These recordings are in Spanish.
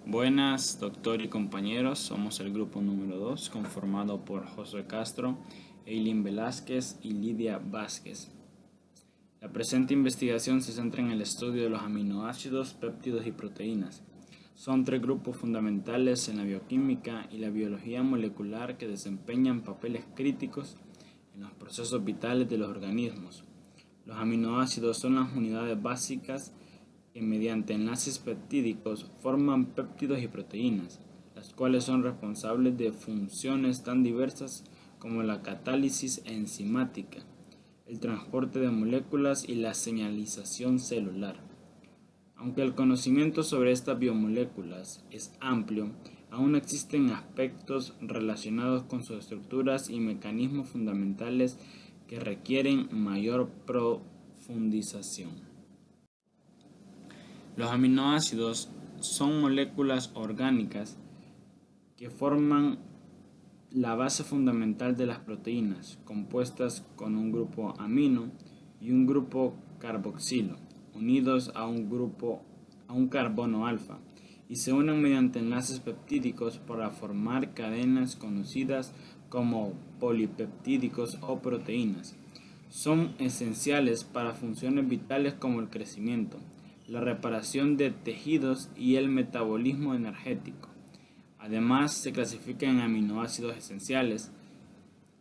Buenas, doctor y compañeros. Somos el grupo número 2, conformado por José Castro, Eileen Velázquez y Lidia Vázquez. La presente investigación se centra en el estudio de los aminoácidos, péptidos y proteínas. Son tres grupos fundamentales en la bioquímica y la biología molecular que desempeñan papeles críticos en los procesos vitales de los organismos. Los aminoácidos son las unidades básicas que mediante enlaces peptídicos forman péptidos y proteínas, las cuales son responsables de funciones tan diversas como la catálisis enzimática, el transporte de moléculas y la señalización celular. Aunque el conocimiento sobre estas biomoléculas es amplio, aún existen aspectos relacionados con sus estructuras y mecanismos fundamentales que requieren mayor profundización. Los aminoácidos son moléculas orgánicas que forman la base fundamental de las proteínas, compuestas con un grupo amino y un grupo carboxilo, unidos a un carbono alfa, y se unen mediante enlaces peptídicos para formar cadenas conocidas como polipeptídicos o proteínas. Son esenciales para funciones vitales como el crecimiento, la reparación de tejidos y el metabolismo energético. Además, se clasifican en aminoácidos esenciales,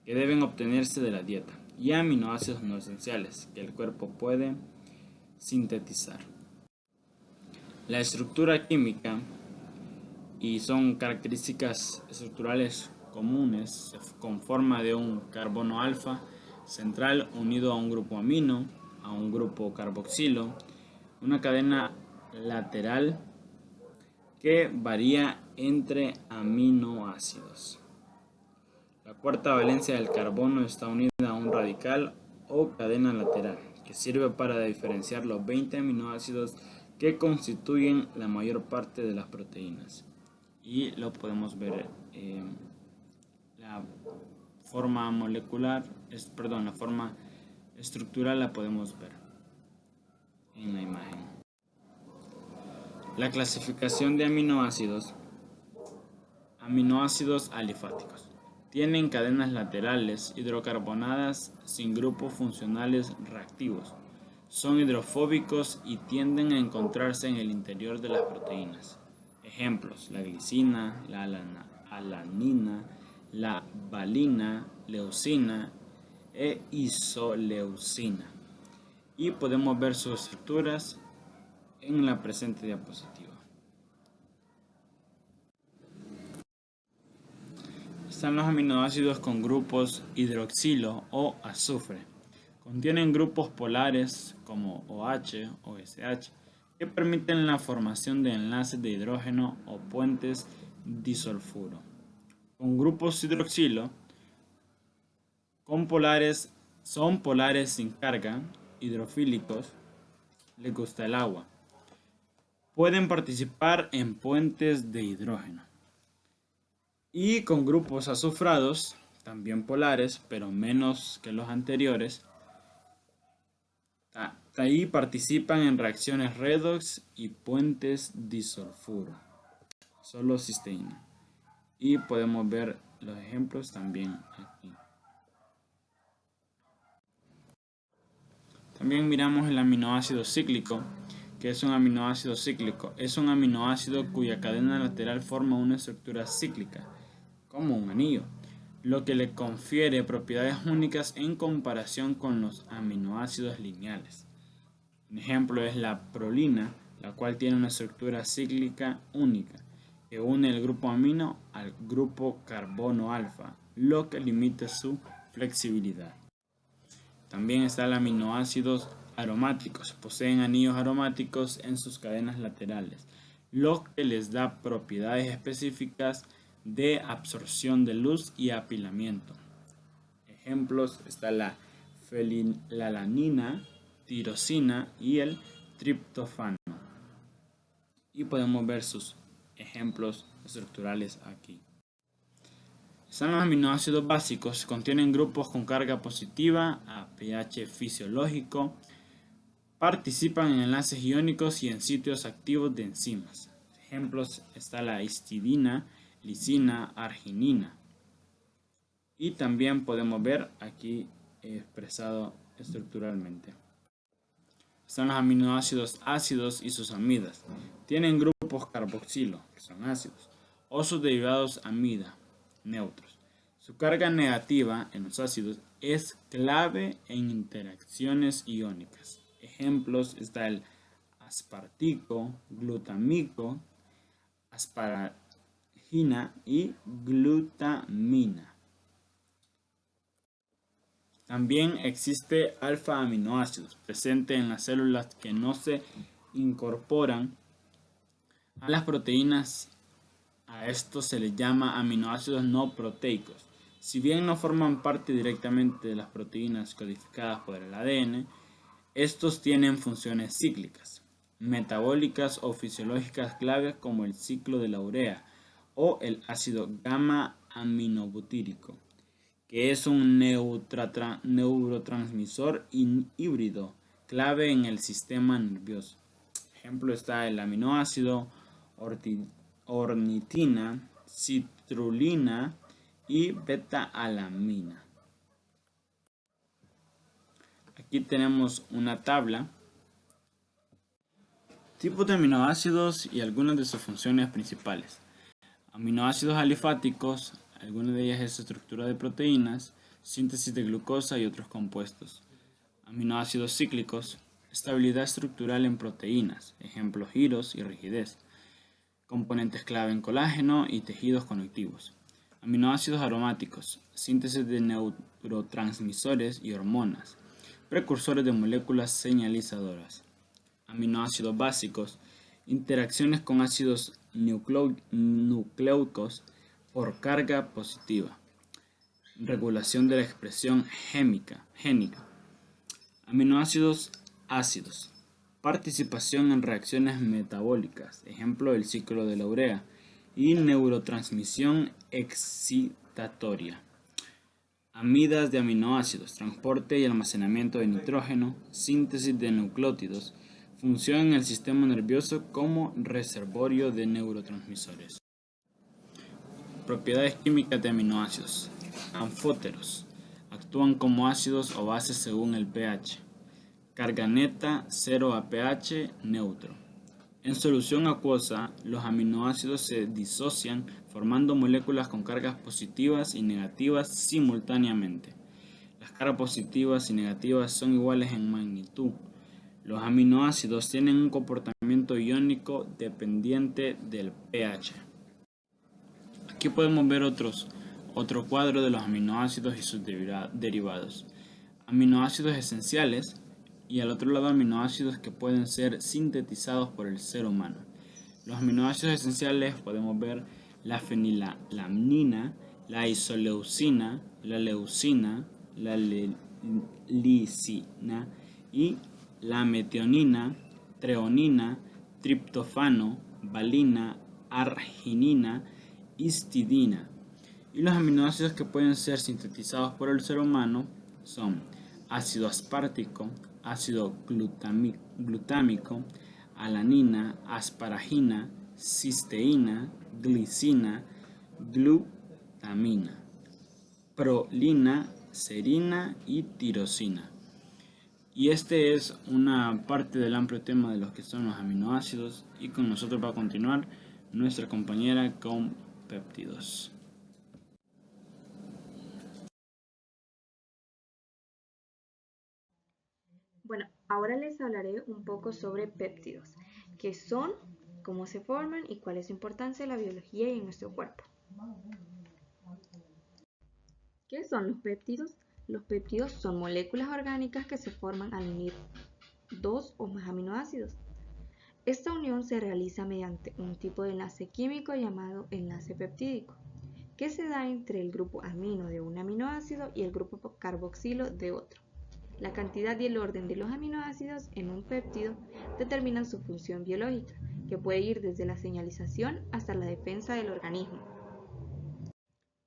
que deben obtenerse de la dieta, y aminoácidos no esenciales, que el cuerpo puede sintetizar. La estructura química y son características estructurales comunes, se conforma de un carbono alfa central unido a un grupo amino, a un grupo carboxilo, una cadena lateral que varía entre aminoácidos. La cuarta valencia del carbono está unida a un radical o cadena lateral, que sirve para diferenciar los 20 aminoácidos que constituyen la mayor parte de las proteínas. Y lo podemos ver la forma molecular, la forma estructural la podemos ver en la imagen. La clasificación de aminoácidos. Aminoácidos alifáticos. Tienen cadenas laterales hidrocarbonadas sin grupos funcionales reactivos. Son hidrofóbicos y tienden a encontrarse en el interior de las proteínas. Ejemplos: la glicina, la alanina, la valina, leucina e isoleucina. Y podemos ver sus estructuras en la presente diapositiva. Están los aminoácidos con grupos hidroxilo o azufre. Contienen grupos polares como OH o SH que permiten la formación de enlaces de hidrógeno o puentes disulfuro. Con grupos hidroxilo son polares sin carga, hidrofílicos, les gusta el agua. Pueden participar en puentes de hidrógeno. Y con grupos azufrados, también polares, pero menos que los anteriores, ahí participan en reacciones redox y puentes disulfuro, solo cisteína. Y podemos ver los ejemplos también aquí. También miramos el aminoácido cíclico, que es un aminoácido cíclico. Es un aminoácido cuya cadena lateral forma una estructura cíclica, como un anillo, lo que le confiere propiedades únicas en comparación con los aminoácidos lineales. Un ejemplo es la prolina, la cual tiene una estructura cíclica única, que une el grupo amino al grupo carbono alfa, lo que limita su flexibilidad. También están los aminoácidos aromáticos. Poseen anillos aromáticos en sus cadenas laterales, lo que les da propiedades específicas de absorción de luz y apilamiento. Ejemplos está la fenilalanina, tirosina y el triptófano. Y podemos ver sus ejemplos estructurales aquí. Están los aminoácidos básicos, contienen grupos con carga positiva a pH fisiológico, participan en enlaces iónicos y en sitios activos de enzimas. Ejemplos está la histidina, lisina, arginina. Y también podemos ver aquí expresado estructuralmente. Están los aminoácidos ácidos y sus amidas. Tienen grupos carboxilo, que son ácidos, o sus derivados amida, neutros. Su carga negativa en los ácidos es clave en interacciones iónicas. Ejemplos está el aspartico, glutamico, asparagina y glutamina. También existe alfa-aminoácidos presentes en las células que no se incorporan a las proteínas. A estos se les llama aminoácidos no proteicos. Si bien no forman parte directamente de las proteínas codificadas por el ADN, estos tienen funciones cíclicas, metabólicas o fisiológicas claves como el ciclo de la urea o el ácido gamma-aminobutírico, que es un neurotransmisor híbrido clave en el sistema nervioso. Ejemplo está el aminoácido ornitina, citrulina y beta-alanina. Aquí tenemos una tabla, tipos de aminoácidos y algunas de sus funciones principales. Aminoácidos alifáticos, algunas de ellas es estructura de proteínas, síntesis de glucosa y otros compuestos. Aminoácidos cíclicos, estabilidad estructural en proteínas, ejemplo giros y rigidez. Componentes clave en colágeno y tejidos conectivos. Aminoácidos aromáticos, síntesis de neurotransmisores y hormonas, precursores de moléculas señalizadoras. Aminoácidos básicos, interacciones con ácidos nucleicos por carga positiva. Regulación de la expresión génica. Aminoácidos ácidos, participación en reacciones metabólicas, ejemplo el ciclo de la urea, y neurotransmisión excitatoria. Amidas de aminoácidos, transporte y almacenamiento de nitrógeno, síntesis de nucleótidos, función en el sistema nervioso como reservorio de neurotransmisores. Propiedades químicas de aminoácidos. Anfóteros. Actúan como ácidos o bases según el pH. Carga neta 0 a pH neutro. En solución acuosa, los aminoácidos se disocian formando moléculas con cargas positivas y negativas simultáneamente. Las cargas positivas y negativas son iguales en magnitud. Los aminoácidos tienen un comportamiento iónico dependiente del pH. Aquí podemos ver otro cuadro de los aminoácidos y sus derivados. Aminoácidos esenciales y al otro lado aminoácidos que pueden ser sintetizados por el ser humano. Los aminoácidos esenciales podemos ver la fenilalanina, la isoleucina, la leucina, la lisina y la metionina, treonina, triptófano, valina, arginina, histidina. Y los aminoácidos que pueden ser sintetizados por el ser humano son ácido aspartico, ácido glutámico, alanina, asparagina, cisteína, glicina, glutamina, prolina, serina y tirosina. Y este es una parte del amplio tema de los que son los aminoácidos, y con nosotros va a continuar nuestra compañera con péptidos. Bueno, ahora les hablaré un poco sobre péptidos, qué son, cómo se forman y cuál es su importancia en la biología y en nuestro cuerpo. ¿Qué son los péptidos? Los péptidos son moléculas orgánicas que se forman al unir dos o más aminoácidos. Esta unión se realiza mediante un tipo de enlace químico llamado enlace peptídico, que se da entre el grupo amino de un aminoácido y el grupo carboxilo de otro. La cantidad y el orden de los aminoácidos en un péptido determinan su función biológica, que puede ir desde la señalización hasta la defensa del organismo.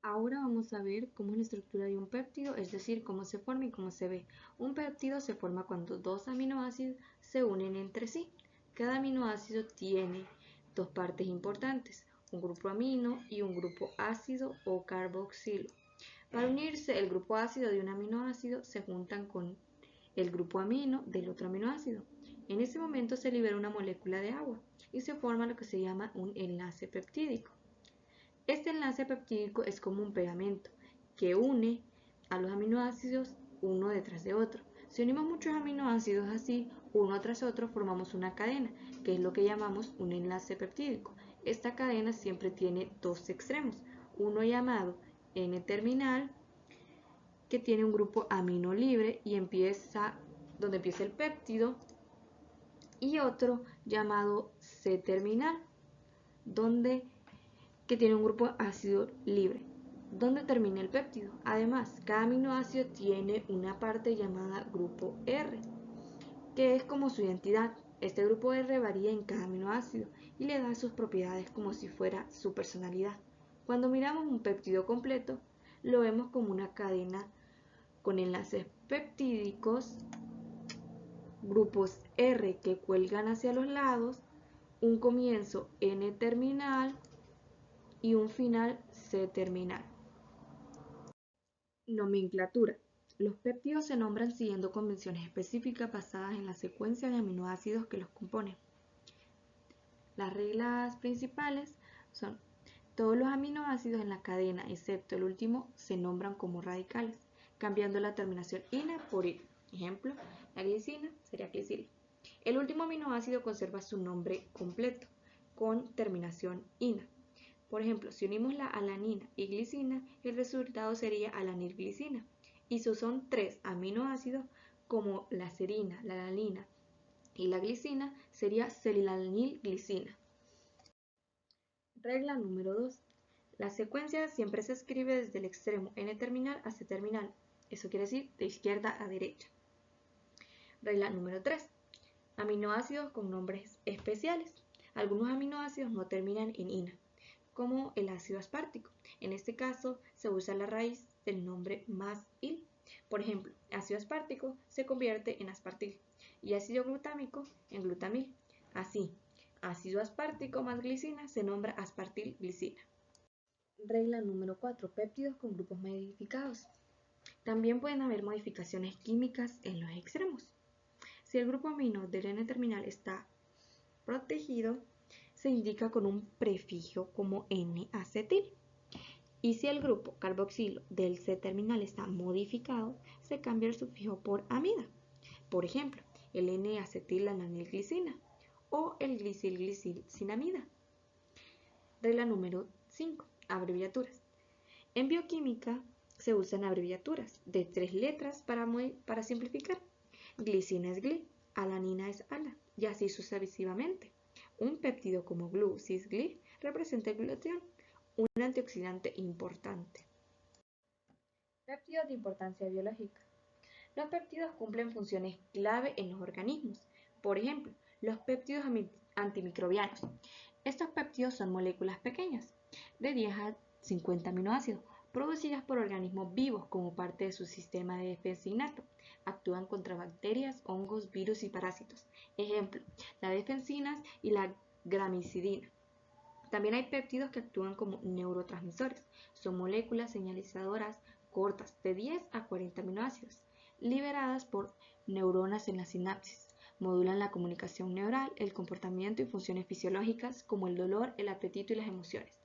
Ahora vamos a ver cómo es la estructura de un péptido, es decir, cómo se forma y cómo se ve. Un péptido se forma cuando dos aminoácidos se unen entre sí. Cada aminoácido tiene dos partes importantes, un grupo amino y un grupo ácido o carboxilo. Para unirse, el grupo ácido de un aminoácido se juntan con el grupo amino del otro aminoácido. En ese momento se libera una molécula de agua y se forma lo que se llama un enlace peptídico. Este enlace peptídico es como un pegamento que une a los aminoácidos uno detrás de otro. Si unimos muchos aminoácidos así, uno tras otro, formamos una cadena, que es lo que llamamos un enlace peptídico. Esta cadena siempre tiene dos extremos, uno llamado N-terminal, que tiene un grupo amino libre y donde empieza el péptido, y otro llamado C-terminal, que tiene un grupo ácido libre, donde termina el péptido. Además, cada aminoácido tiene una parte llamada grupo R, que es como su identidad. Este grupo R varía en cada aminoácido y le da sus propiedades como si fuera su personalidad. Cuando miramos un péptido completo, lo vemos como una cadena con enlaces peptídicos, grupos R que cuelgan hacia los lados, un comienzo N-terminal y un final C-terminal. Nomenclatura. Los péptidos se nombran siguiendo convenciones específicas basadas en la secuencia de aminoácidos que los componen. Las reglas principales son: todos los aminoácidos en la cadena, excepto el último, se nombran como radicales, cambiando la terminación ina por ina. Ejemplo, la glicina sería glicil. El último aminoácido conserva su nombre completo, con terminación ina. Por ejemplo, si unimos la alanina y glicina, el resultado sería alanilglicina. Y si son tres aminoácidos, como la serina, la alanina y la glicina, sería celilanilglicina. Regla número 2. La secuencia siempre se escribe desde el extremo N-terminal a C-terminal. Eso quiere decir de izquierda a derecha. Regla número 3. Aminoácidos con nombres especiales. Algunos aminoácidos no terminan en ina, como el ácido aspartico. En este caso se usa la raíz del nombre más il. Por ejemplo, ácido aspartico se convierte en aspartil y ácido glutámico en glutamil. Así, ácido aspartico más glicina se nombra aspartilglicina. Regla número 4. Péptidos con grupos modificados. También pueden haber modificaciones químicas en los extremos. Si el grupo amino del N-terminal está protegido, se indica con un prefijo como N-acetil. Y si el grupo carboxilo del C-terminal está modificado, se cambia el sufijo por amida. Por ejemplo, el N-acetilalanilglicina o el glicilglicilcinamida. Regla número 5. Abreviaturas. En bioquímica se usan abreviaturas de 3 letras para simplificar. Glicina es gli, alanina es ala, y así sucesivamente. Un péptido como glu-cis-gli representa el glutatión, un antioxidante importante. Péptidos de importancia biológica. Los péptidos cumplen funciones clave en los organismos. Por ejemplo, los péptidos antimicrobianos. Estos péptidos son moléculas pequeñas, de 10 a 50 aminoácidos, producidas por organismos vivos como parte de su sistema de defensa innato. Actúan contra bacterias, hongos, virus y parásitos. Ejemplo, las defensinas y la gramicidina. También hay péptidos que actúan como neurotransmisores. Son moléculas señalizadoras cortas de 10 a 40 aminoácidos, liberadas por neuronas en la sinapsis. Modulan la comunicación neural, el comportamiento y funciones fisiológicas como el dolor, el apetito y las emociones.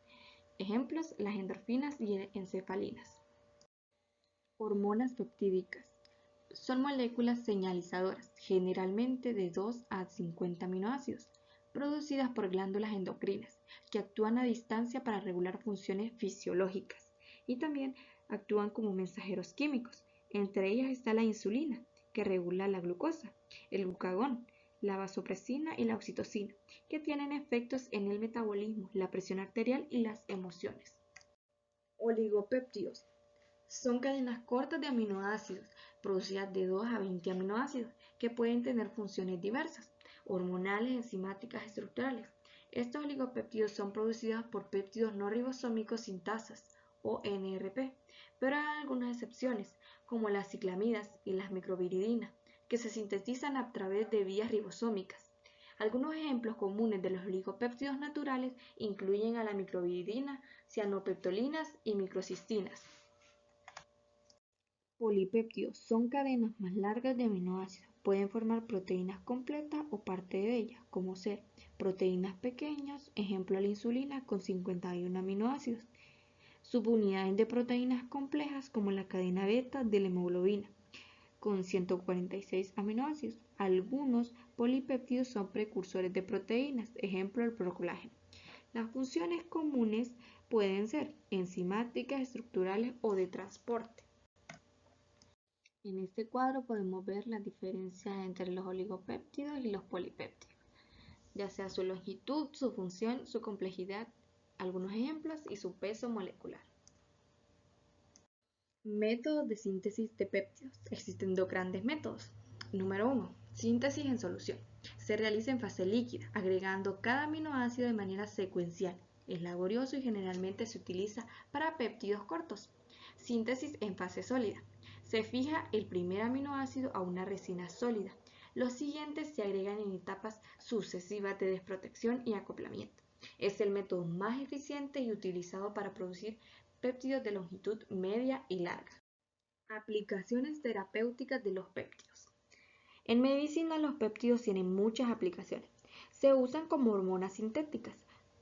Ejemplos, las endorfinas y encefalinas. Hormonas peptídicas. Son moléculas señalizadoras, generalmente de 2 a 50 aminoácidos, producidas por glándulas endocrinas, que actúan a distancia para regular funciones fisiológicas y también actúan como mensajeros químicos. Entre ellas está la insulina, que regula la glucosa, el glucagón, la vasopresina y la oxitocina, que tienen efectos en el metabolismo, la presión arterial y las emociones. Oligopéptidos. Son cadenas cortas de aminoácidos, producidas de 2 a 20 aminoácidos, que pueden tener funciones diversas, hormonales, enzimáticas, estructurales. Estos oligopéptidos son producidos por péptidos no ribosómicos sintasas, o NRP, pero hay algunas excepciones, como las ciclamidas y las microviridinas, que se sintetizan a través de vías ribosómicas. Algunos ejemplos comunes de los oligopéptidos naturales incluyen a la microbidina, cianopeptolinas y microcistinas. Polipéptidos son cadenas más largas de aminoácidos. Pueden formar proteínas completas o parte de ellas, como ser proteínas pequeñas, ejemplo la insulina con 51 aminoácidos, subunidades de proteínas complejas como la cadena beta de la hemoglobina, con 146 aminoácidos. Algunos polipéptidos son precursores de proteínas, ejemplo el procolágeno. Las funciones comunes pueden ser enzimáticas, estructurales o de transporte. En este cuadro podemos ver las diferencias entre los oligopéptidos y los polipéptidos, ya sea su longitud, su función, su complejidad, algunos ejemplos y su peso molecular. Métodos de síntesis de péptidos. Existen dos grandes métodos. Número 1. Síntesis en solución. Se realiza en fase líquida, agregando cada aminoácido de manera secuencial. Es laborioso y generalmente se utiliza para péptidos cortos. Síntesis en fase sólida. Se fija el primer aminoácido a una resina sólida. Los siguientes se agregan en etapas sucesivas de desprotección y acoplamiento. Es el método más eficiente y utilizado para producir péptidos de longitud media y larga. Aplicaciones terapéuticas de los péptidos. En medicina los péptidos tienen muchas aplicaciones. Se usan como hormonas sintéticas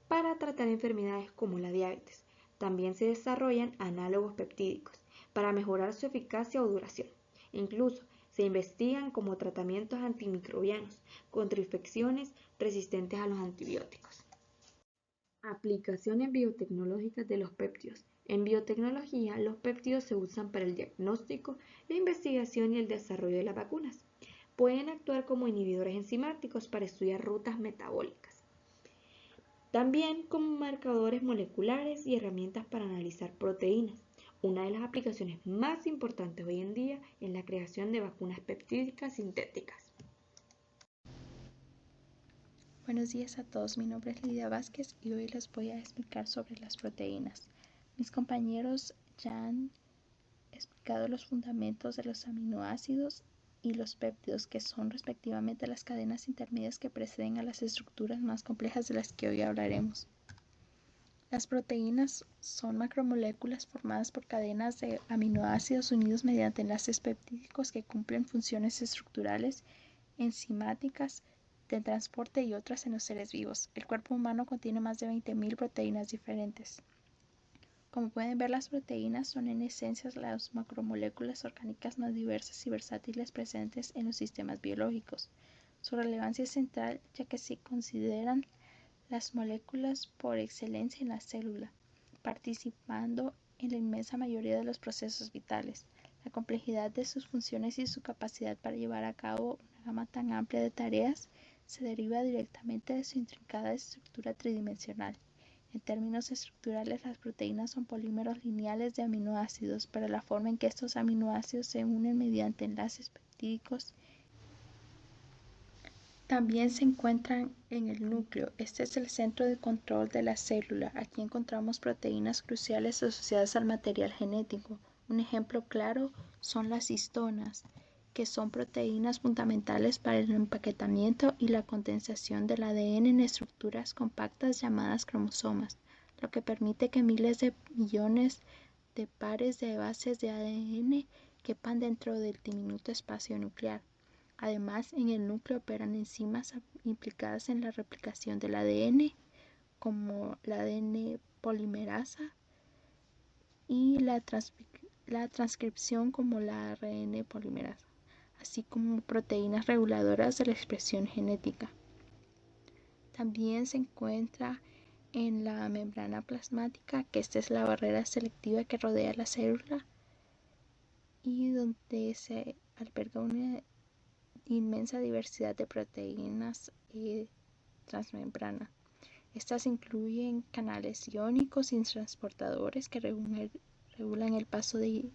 para tratar enfermedades como la diabetes. También se desarrollan análogos peptídicos para mejorar su eficacia o duración. Incluso se investigan como tratamientos antimicrobianos contra infecciones resistentes a los antibióticos. Aplicaciones biotecnológicas de los péptidos. En biotecnología, los péptidos se usan para el diagnóstico, la investigación y el desarrollo de las vacunas. Pueden actuar como inhibidores enzimáticos para estudiar rutas metabólicas. También como marcadores moleculares y herramientas para analizar proteínas. Una de las aplicaciones más importantes hoy en día es la creación de vacunas peptídicas sintéticas. Buenos días a todos, mi nombre es Lidia Vázquez y hoy les voy a explicar sobre las proteínas. Mis compañeros ya han explicado los fundamentos de los aminoácidos y los péptidos, que son respectivamente las cadenas intermedias que preceden a las estructuras más complejas de las que hoy hablaremos. Las proteínas son macromoléculas formadas por cadenas de aminoácidos unidos mediante enlaces peptídicos que cumplen funciones estructurales, enzimáticas, de transporte y otras en los seres vivos. El cuerpo humano contiene más de 20.000 proteínas diferentes. Como pueden ver, las proteínas son en esencia las macromoléculas orgánicas más diversas y versátiles presentes en los sistemas biológicos. Su relevancia es central, ya que se consideran las moléculas por excelencia en la célula, participando en la inmensa mayoría de los procesos vitales. La complejidad de sus funciones y su capacidad para llevar a cabo una gama tan amplia de tareas se deriva directamente de su intrincada estructura tridimensional. En términos estructurales, las proteínas son polímeros lineales de aminoácidos, pero la forma en que estos aminoácidos se unen mediante enlaces peptídicos también se encuentran en el núcleo. Este es el centro de control de la célula. Aquí encontramos proteínas cruciales asociadas al material genético. Un ejemplo claro son las histonas, que son proteínas fundamentales para el empaquetamiento y la condensación del ADN en estructuras compactas llamadas cromosomas, lo que permite que miles de millones de pares de bases de ADN quepan dentro del diminuto espacio nuclear. Además, en el núcleo operan enzimas implicadas en la replicación del ADN, como la ADN polimerasa, y la transcripción como la ARN polimerasa, así como proteínas reguladoras de la expresión genética. También se encuentra en la membrana plasmática, que esta es la barrera selectiva que rodea la célula y donde se alberga una inmensa diversidad de proteínas transmembrana. Estas incluyen canales iónicos y transportadores que regulan el paso de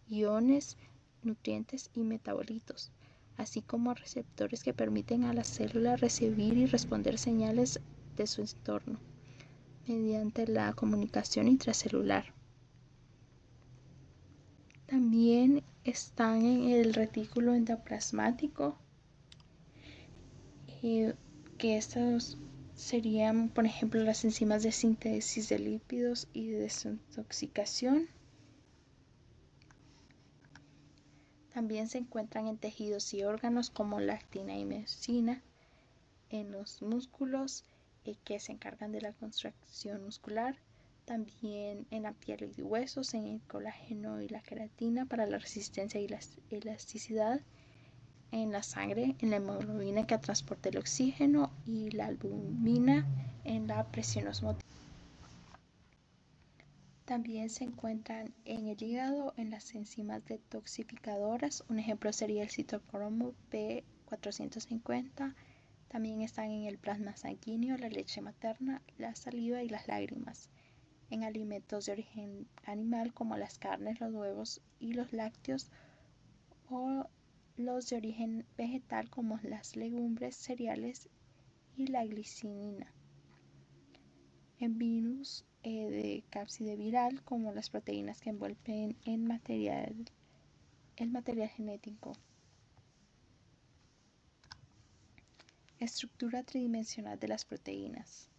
iones, nutrientes y metabolitos, así como receptores que permiten a la célula recibir y responder señales de su entorno mediante la comunicación intracelular. También están en el retículo endoplasmático, que que estos serían, por ejemplo, las enzimas de síntesis de lípidos y de desintoxicación. También se encuentran en tejidos y órganos como la actina y miosina, en los músculos que se encargan de la contracción muscular, también en la piel y huesos, en el colágeno y la queratina para la resistencia y la elasticidad, en la sangre, en la hemoglobina que transporta el oxígeno y la albumina en la presión osmótica. También se encuentran en el hígado, en las enzimas detoxificadoras. Un ejemplo sería el citocromo P450. También están en el plasma sanguíneo, la leche materna, la saliva y las lágrimas. En alimentos de origen animal como las carnes, los huevos y los lácteos, o los de origen vegetal como las legumbres, cereales y la glicinina. En virus de cápside viral como las proteínas que envuelven el material genético. Estructura tridimensional de las proteínas.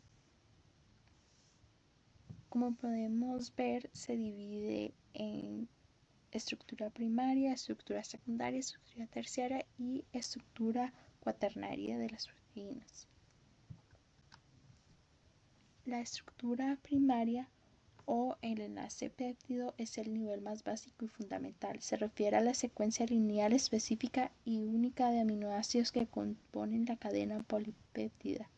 Como podemos ver, se divide en estructura primaria, estructura secundaria, estructura terciaria y estructura cuaternaria de las proteínas. La estructura primaria o el enlace péptido es el nivel más básico y fundamental. Se refiere a la secuencia lineal específica y única de aminoácidos que componen la cadena polipéptida.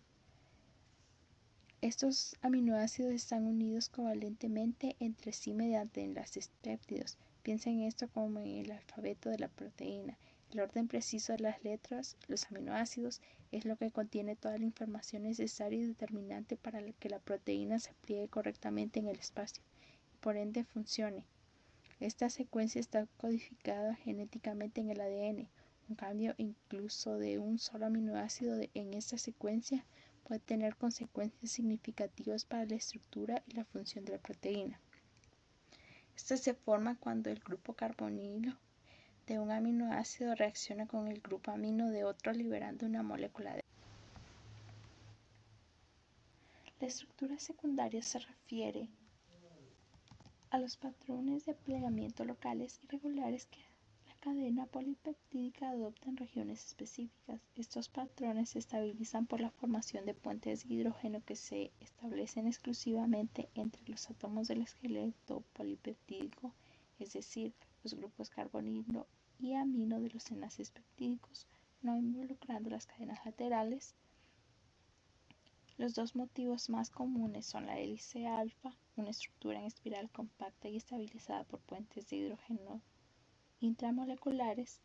Estos aminoácidos están unidos covalentemente entre sí mediante enlaces péptidos. Piensa en esto como en el alfabeto de la proteína. El orden preciso de las letras, los aminoácidos, es lo que contiene toda la información necesaria y determinante para que la proteína se pliegue correctamente en el espacio y por ende funcione. Esta secuencia está codificada genéticamente en el ADN. Un cambio incluso de un solo aminoácido en esta secuencia puede tener consecuencias significativas para la estructura y la función de la proteína. Esta se forma cuando el grupo carbonilo de un aminoácido reacciona con el grupo amino de otro liberando una molécula de. La estructura secundaria se refiere a los patrones de plegamiento locales y regulares que la cadena polipeptídica adopta en regiones específicas. Estos patrones se estabilizan por la formación de puentes de hidrógeno que se establecen exclusivamente entre los átomos del esqueleto polipeptídico, es decir, los grupos carbonilo y amino de los enlaces peptídicos, no involucrando las cadenas laterales. Los dos motivos más comunes son la hélice alfa, una estructura en espiral compacta y estabilizada por puentes de hidrógeno intramoleculares,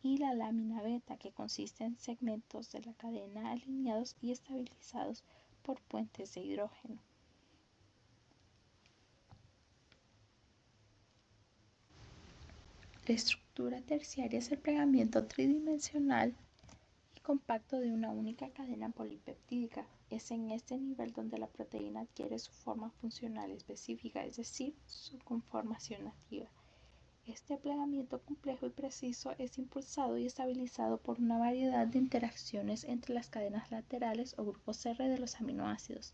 y la lámina beta, que consiste en segmentos de la cadena alineados y estabilizados por puentes de hidrógeno. La estructura terciaria es el plegamiento tridimensional y compacto de una única cadena polipeptídica. Es en este nivel donde la proteína adquiere su forma funcional específica, es decir, su conformación nativa. Este plegamiento complejo y preciso es impulsado y estabilizado por una variedad de interacciones entre las cadenas laterales o grupos R de los aminoácidos.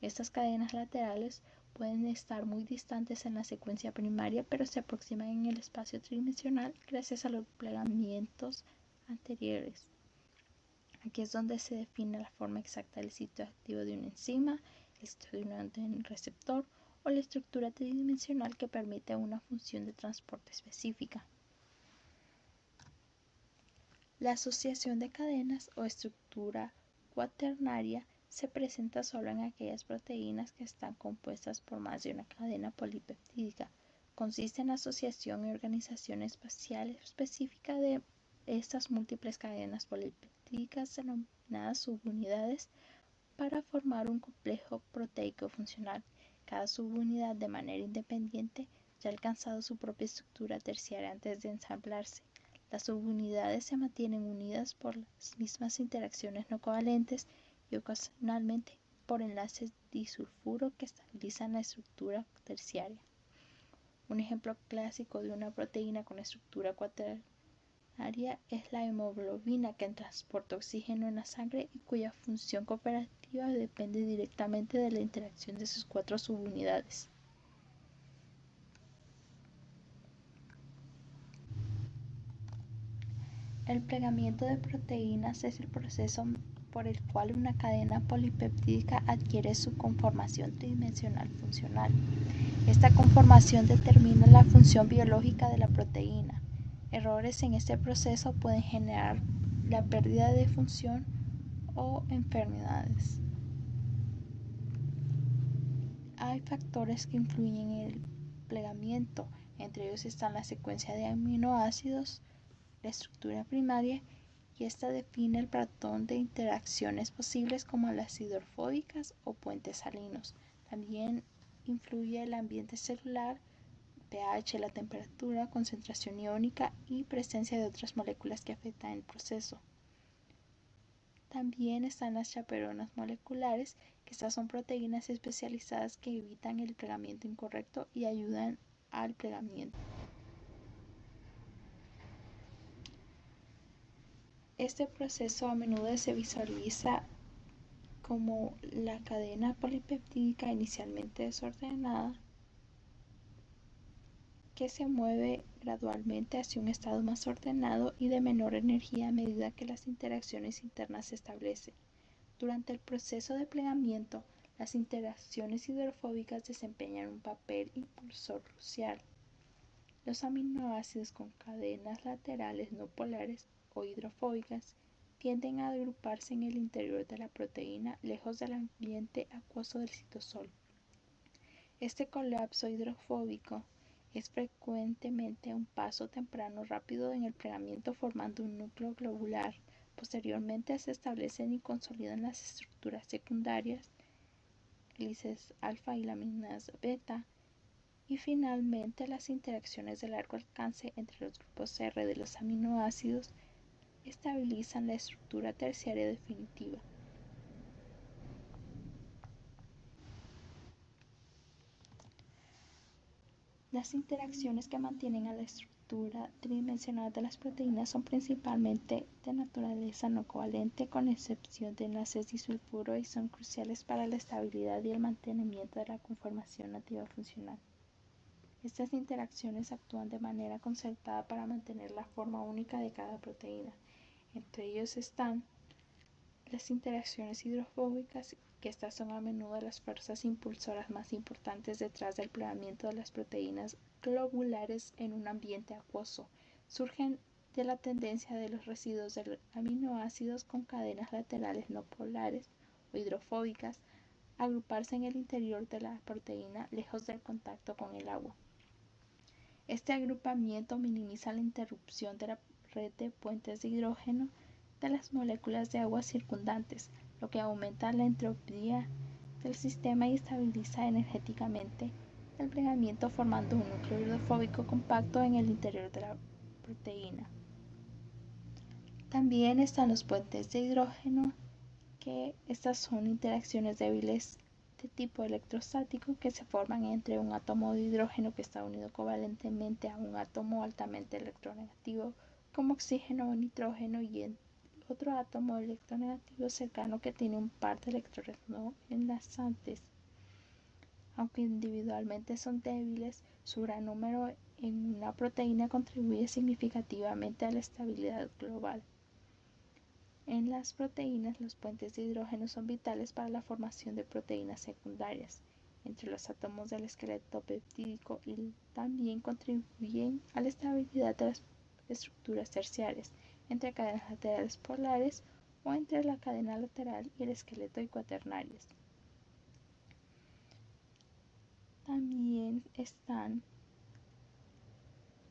Estas cadenas laterales pueden estar muy distantes en la secuencia primaria, pero se aproximan en el espacio tridimensional gracias a los plegamientos anteriores. Aquí es donde se define la forma exacta del sitio activo de una enzima, el sitio de un receptor o la estructura tridimensional que permite una función de transporte específica. La asociación de cadenas o estructura cuaternaria se presenta solo en aquellas proteínas que están compuestas por más de una cadena polipeptídica. Consiste en la asociación y organización espacial específica de estas múltiples cadenas polipeptídicas denominadas subunidades para formar un complejo proteico funcional. Cada subunidad, de manera independiente, ya ha alcanzado su propia estructura terciaria antes de ensamblarse. Las subunidades se mantienen unidas por las mismas interacciones no covalentes y ocasionalmente por enlaces disulfuro que estabilizan la estructura terciaria. Un ejemplo clásico de una proteína con estructura cuaternaria primaria es la hemoglobina, que transporta oxígeno en la sangre y cuya función cooperativa depende directamente de la interacción de sus 4 subunidades. El plegamiento de proteínas es el proceso por el cual una cadena polipeptídica adquiere su conformación tridimensional funcional. Esta conformación determina la función biológica de la proteína. Errores en este proceso pueden generar la pérdida de función o enfermedades. Hay factores que influyen en el plegamiento, entre ellos están la secuencia de aminoácidos, la estructura primaria, y esta define el patrón de interacciones posibles como las hidrofóbicas o puentes salinos. También influye el ambiente celular, pH, la temperatura, concentración iónica y presencia de otras moléculas que afectan el proceso. También están las chaperonas moleculares, que estas son proteínas especializadas que evitan el plegamiento incorrecto y ayudan al plegamiento. Este proceso a menudo se visualiza como la cadena polipeptídica inicialmente desordenada que se mueve gradualmente hacia un estado más ordenado y de menor energía a medida que las interacciones internas se establecen. Durante el proceso de plegamiento, las interacciones hidrofóbicas desempeñan un papel impulsor crucial. Los aminoácidos con cadenas laterales no polares o hidrofóbicas tienden a agruparse en el interior de la proteína, lejos del ambiente acuoso del citosol. Este colapso hidrofóbico es frecuentemente un paso temprano rápido en el plegamiento, formando un núcleo globular. Posteriormente se establecen y consolidan las estructuras secundarias, hélices alfa y láminas beta, y finalmente las interacciones de largo alcance entre los grupos R de los aminoácidos estabilizan la estructura terciaria definitiva. Las interacciones que mantienen a la estructura tridimensional de las proteínas son principalmente de naturaleza no covalente, con excepción de enlaces disulfuro, y son cruciales para la estabilidad y el mantenimiento de la conformación nativa funcional. Estas interacciones actúan de manera concertada para mantener la forma única de cada proteína. Entre ellos están las interacciones hidrofóbicas, que estas son a menudo las fuerzas impulsoras más importantes detrás del plegamiento de las proteínas globulares en un ambiente acuoso. Surgen de la tendencia de los residuos de aminoácidos con cadenas laterales no polares o hidrofóbicas a agruparse en el interior de la proteína, lejos del contacto con el agua. Este agrupamiento minimiza la interrupción de la red de puentes de hidrógeno de las moléculas de agua circundantes, lo que aumenta la entropía del sistema y estabiliza energéticamente el plegamiento, formando un núcleo hidrofóbico compacto en el interior de la proteína. También están los puentes de hidrógeno, que estas son interacciones débiles de tipo electrostático que se forman entre un átomo de hidrógeno que está unido covalentemente a un átomo altamente electronegativo como oxígeno o nitrógeno, y otro átomo electronegativo cercano que tiene un par de electrones no enlazantes. Aunque individualmente son débiles, su gran número en una proteína contribuye significativamente a la estabilidad global. En las proteínas, los puentes de hidrógeno son vitales para la formación de proteínas secundarias entre los átomos del esqueleto peptídico, y también contribuyen a la estabilidad de las estructuras terciarias entre cadenas laterales polares o entre la cadena lateral y el esqueleto y cuaternarias. También están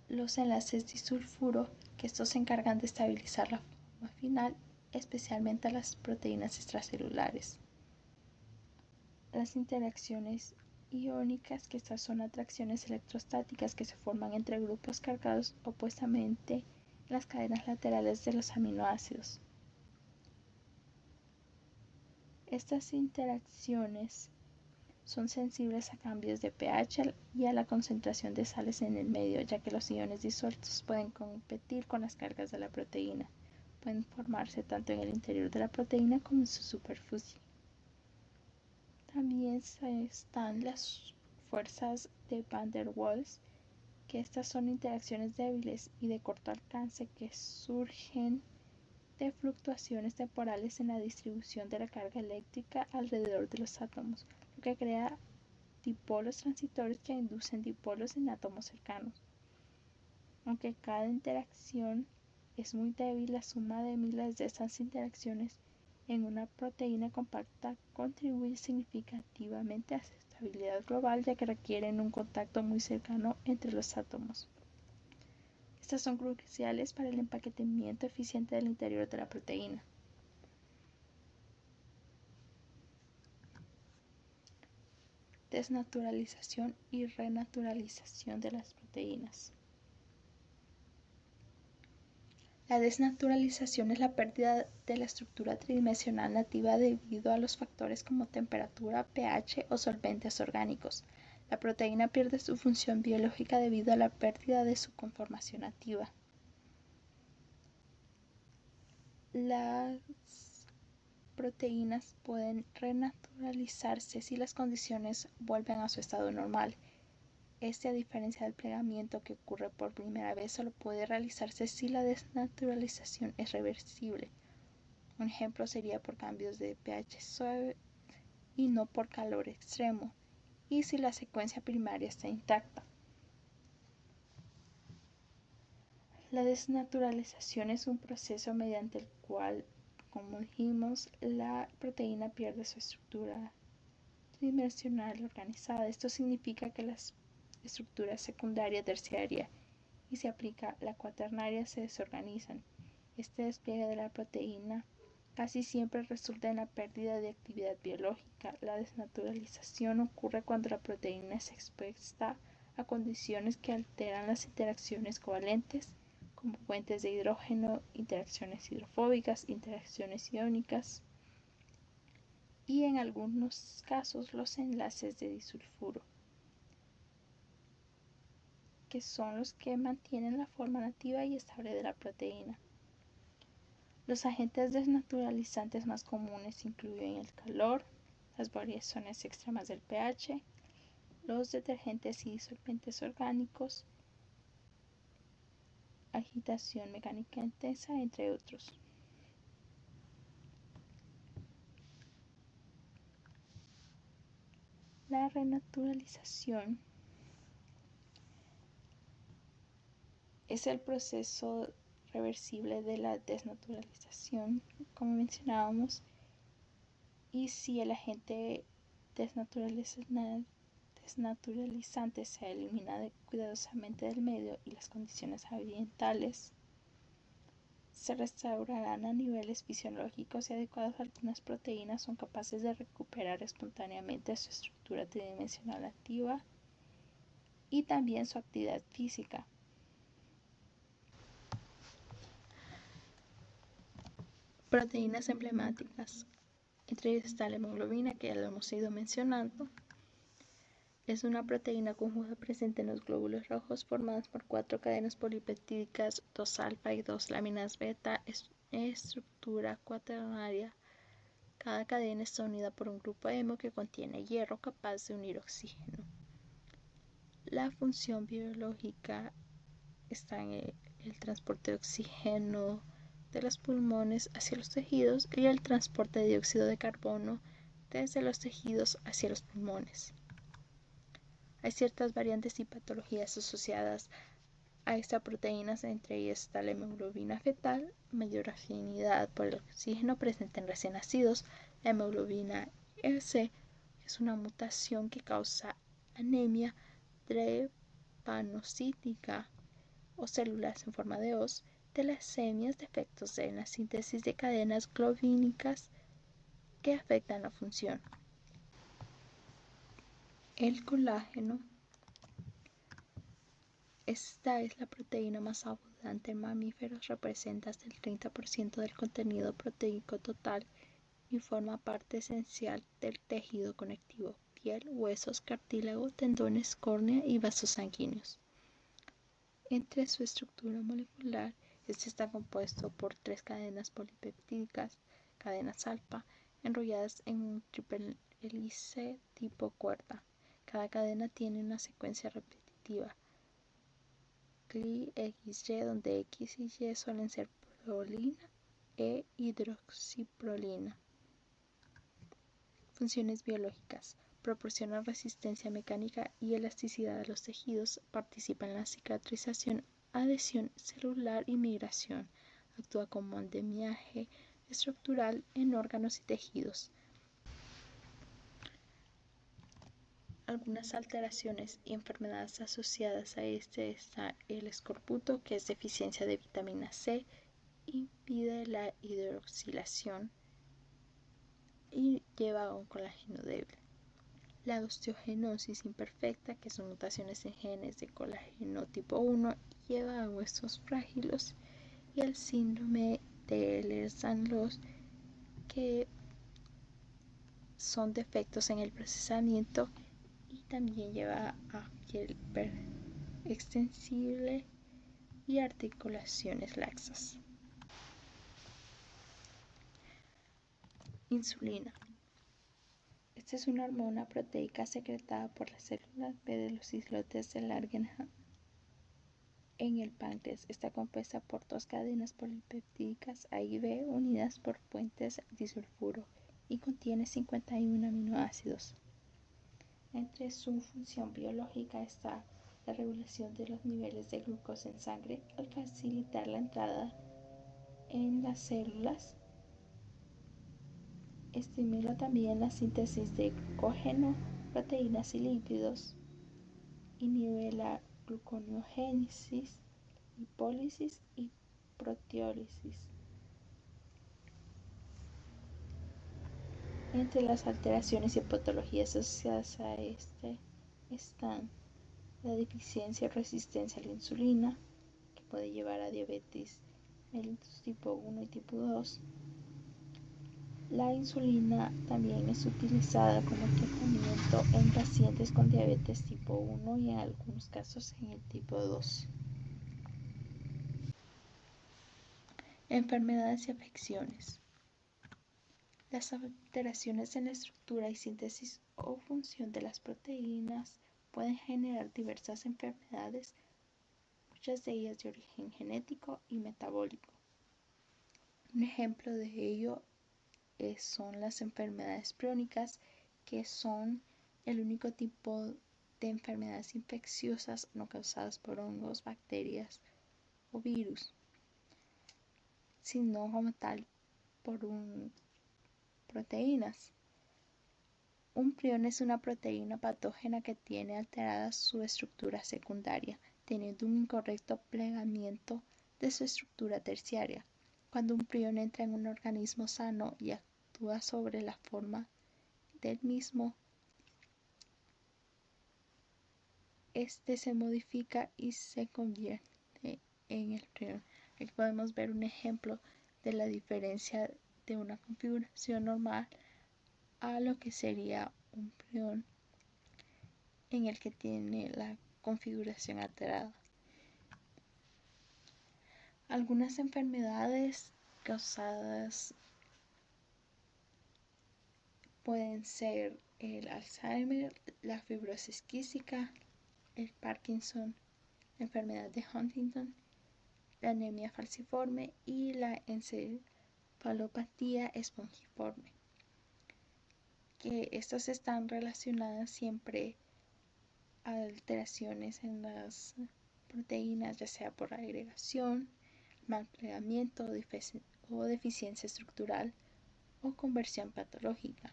los enlaces disulfuro, que estos se encargan de estabilizar la forma final, especialmente a las proteínas extracelulares. Las interacciones iónicas, que estas son atracciones electrostáticas que se forman entre grupos cargados opuestamente en las cadenas laterales de los aminoácidos. Estas interacciones Son sensibles a cambios de pH y a la concentración de sales en el medio, ya que los iones disueltos pueden competir con las cargas de la proteína. Pueden formarse tanto en el interior de la proteína como en su superficie. También están las fuerzas de Van der Waals, que estas son interacciones débiles y de corto alcance que surgen de fluctuaciones temporales en la distribución de la carga eléctrica alrededor de los átomos, lo que crea dipolos transitorios que inducen dipolos en átomos cercanos. Aunque cada interacción es muy débil, la suma de miles de estas interacciones en una proteína compacta contribuye significativamente a su estabilidad global, ya que requieren un contacto muy cercano entre los átomos. Estas son cruciales para el empaquetamiento eficiente del interior de la proteína. Desnaturalización y renaturalización de las proteínas. La desnaturalización es la pérdida de la estructura tridimensional nativa debido a los factores como temperatura, pH o solventes orgánicos. La proteína pierde su función biológica debido a la pérdida de su conformación nativa. Las proteínas pueden renaturalizarse si las condiciones vuelven a su estado normal. A diferencia del plegamiento que ocurre por primera vez, solo puede realizarse si la desnaturalización es reversible. Un ejemplo sería por cambios de pH suave y no por calor extremo, y si la secuencia primaria está intacta. La desnaturalización es un proceso mediante el cual, como dijimos, la proteína pierde su estructura tridimensional organizada. Esto significa que las estructuras secundaria, terciaria y se aplica la cuaternaria se desorganizan. Este despliegue de la proteína casi siempre resulta en la pérdida de actividad biológica. La desnaturalización ocurre cuando la proteína es expuesta a condiciones que alteran las interacciones covalentes, como puentes de hidrógeno, interacciones hidrofóbicas, interacciones iónicas y en algunos casos los enlaces de disulfuro, que son los que mantienen la forma nativa y estable de la proteína. Los agentes desnaturalizantes más comunes incluyen el calor, las variaciones extremas del pH, los detergentes y disolventes orgánicos, agitación mecánica intensa, entre otros. La renaturalización es el proceso reversible de la desnaturalización, como mencionábamos, y si el agente desnaturalizante se elimina cuidadosamente del medio y las condiciones ambientales se restaurarán a niveles fisiológicos y adecuados, algunas proteínas son capaces de recuperar espontáneamente su estructura tridimensional nativa y también su actividad física. Proteínas emblemáticas. Entre ellas está la hemoglobina, que ya lo hemos ido mencionando. Es una proteína conjugada presente en los glóbulos rojos, formadas por 4 cadenas polipeptídicas, 2 alfa y 2 láminas beta, estructura cuaternaria. Cada cadena está unida por un grupo hemo que contiene hierro capaz de unir oxígeno. La función biológica está en el transporte de oxígeno de los pulmones hacia los tejidos y el transporte de dióxido de carbono desde los tejidos hacia los pulmones. Hay ciertas variantes y patologías asociadas a esta proteína, entre ellas está la hemoglobina fetal, mayor afinidad por el oxígeno presente en recién nacidos, la hemoglobina S, que es una mutación que causa anemia drepanocítica o células en forma de hoz, talasemias, defectos en la síntesis de cadenas globínicas que afectan la función. El colágeno. Esta es la proteína más abundante en mamíferos, representa hasta el 30% del contenido proteico total y forma parte esencial del tejido conectivo. piel, huesos, cartílago, tendones, córnea y vasos sanguíneos. Entre su estructura molecular, este está compuesto por 3 cadenas polipeptídicas, cadenas alfa, enrolladas en un triple hélice tipo cuerda. Cada cadena tiene una secuencia repetitiva, CLI-XY, donde X y Y suelen ser prolina e hidroxiprolina. Funciones biológicas. Proporciona resistencia mecánica y elasticidad a los tejidos. Participa en la cicatrización, adhesión celular y migración. Actúa como andamiaje estructural en órganos y tejidos. Algunas alteraciones y enfermedades asociadas a este está el escorbuto, que es deficiencia de vitamina C, impide la hidroxilación y lleva a un colágeno débil. La osteogenosis imperfecta, que son mutaciones en genes de colágeno tipo 1, lleva a huesos frágiles, y el síndrome de Ehlers-Danlos, que son defectos en el procesamiento y también lleva a piel extensible y articulaciones laxas. Insulina. Esta es una hormona proteica secretada por las células B de los islotes de Langerhans en el páncreas. Está compuesta por 2 cadenas polipeptídicas A y B unidas por puentes disulfuro y contiene 51 aminoácidos. Entre su función biológica está la regulación de los niveles de glucosa en sangre al facilitar la entrada en las células. Estimula también la síntesis de glucógeno, proteínas y lípidos. Inhibe la gluconeogénesis, lipólisis y proteólisis. Entre las alteraciones y patologías asociadas a este están la deficiencia o resistencia a la insulina, que puede llevar a diabetes mellitus tipo 1 y tipo 2. La insulina también es utilizada como tratamiento en pacientes con diabetes tipo 1 y en algunos casos en el tipo 2. Enfermedades y afecciones. Las alteraciones en la estructura y síntesis o función de las proteínas pueden generar diversas enfermedades, muchas de ellas de origen genético y metabólico. Un ejemplo de ello son las enfermedades priónicas, que son el único tipo de enfermedades infecciosas no causadas por hongos, bacterias o virus, sino como tal por proteínas. Un prión es una proteína patógena que tiene alterada su estructura secundaria, teniendo un incorrecto plegamiento de su estructura terciaria. Cuando un prión entra en un organismo sano y actúa sobre la forma del mismo, este se modifica y se convierte en el prión. Aquí podemos ver un ejemplo de la diferencia de una configuración normal a lo que sería un prión en el que tiene la configuración alterada. Algunas enfermedades causadas pueden ser el Alzheimer, la fibrosis quística, el Parkinson, la enfermedad de Huntington, la anemia falciforme y la encefalopatía espongiforme, que estas están relacionadas siempre a alteraciones en las proteínas, ya sea por agregación, mal plegamiento o deficiencia estructural o conversión patológica.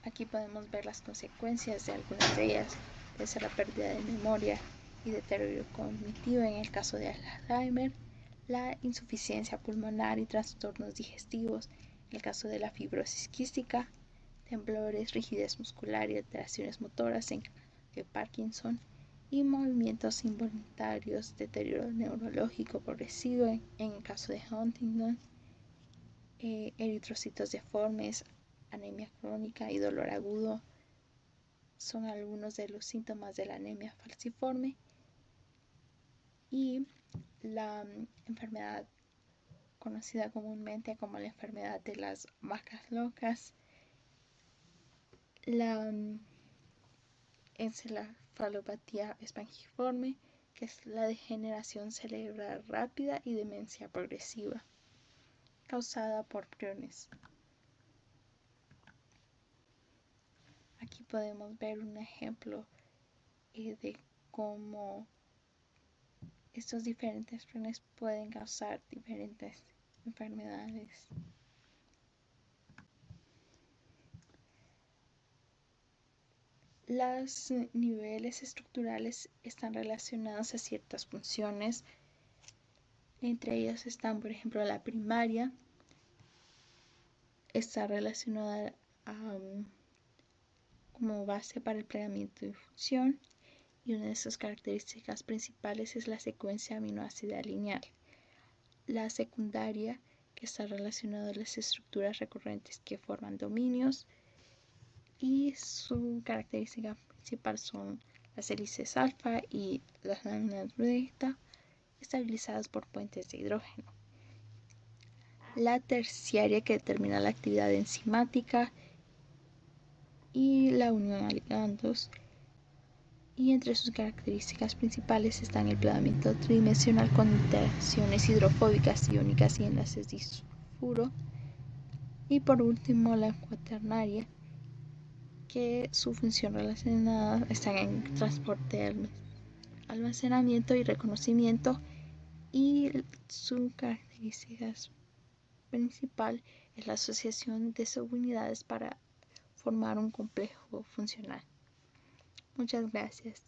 Aquí podemos ver las consecuencias de algunas de ellas, puede ser la pérdida de memoria y deterioro cognitivo en el caso de Alzheimer, la insuficiencia pulmonar y trastornos digestivos en el caso de la fibrosis quística, temblores, rigidez muscular y alteraciones motoras en de Parkinson y movimientos involuntarios, deterioro neurológico progresivo en el caso de Huntington, eritrocitos deformes, anemia crónica y dolor agudo son algunos de los síntomas de la anemia falciforme. Y la enfermedad conocida comúnmente como la enfermedad de las vacas locas, la encefalopatía espongiforme, que es la degeneración cerebral rápida y demencia progresiva causada por priones. Aquí podemos ver un ejemplo de cómo estos diferentes priones pueden causar diferentes enfermedades. Los niveles estructurales están relacionados a ciertas funciones. Entre ellas están, por ejemplo, la primaria, está relacionada como base para el planeamiento de función, y una de sus características principales es la secuencia aminoácida lineal. La secundaria, que está relacionada a las estructuras recurrentes que forman dominios, y su característica principal son las hélices alfa y las láminas beta estabilizadas por puentes de hidrógeno. La terciaria, que determina la actividad enzimática y la unión a ligandos, y entre sus características principales están el plegamiento tridimensional con interacciones hidrofóbicas, iónicas y enlaces disulfuro. Y por último, la cuaternaria, que su función relacionada está en transporte, almacenamiento y reconocimiento, y su característica principal es la asociación de subunidades para formar un complejo funcional. Muchas gracias.